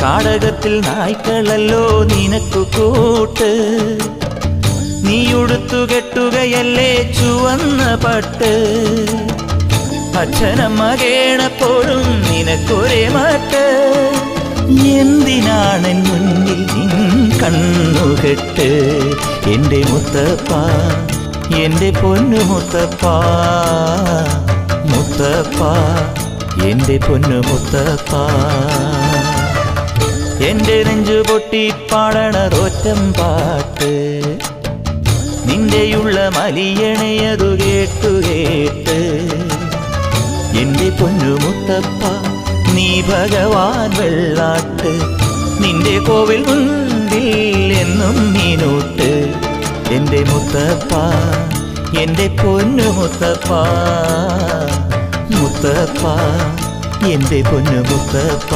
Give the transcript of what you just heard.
കാടകത്തിൽ നായ്ക്കളല്ലോ നിനക്കു കൂട്ട്, നീയുടുത്തു കെട്ടുകയല്ലേ ചുവന്ന പട്ട്. അച്ഛനമ്മ കേണപ്പോഴും നിനക്കൊരേ മട്ട്, എന്തിനാണെൻ മുന്നിൽ നിൻ കണ്ണുകെട്ട്. എൻ്റെ മുത്തപ്പ, എൻ്റെ പൊന്നു മുത്തപ്പ, മുത്തപ്പ, എൻ്റെ പൊന്നു മുത്തപ്പ. എൻ്റെ നെഞ്ചു പൊട്ടി പാടണറൊറ്റം പാട്ട്, നിന്റെയുള്ള മലിയണയതു കേട്ടു കേട്ട്. എൻ്റെ പൊന്നു മുത്തപ്പ, നീ ഭഗവാൻ വെള്ളാട്ട്, നിന്റെ കോവിൽ മുൻപിൽ എന്നും മീനൂട്ട്. എൻ്റെ മുത്തപ്പ, എൻ്റെ പൊന്നു മുത്തപ്പ, മുത്തപ്പ, എൻ്റെ പൊന്നു മുത്തപ്പ.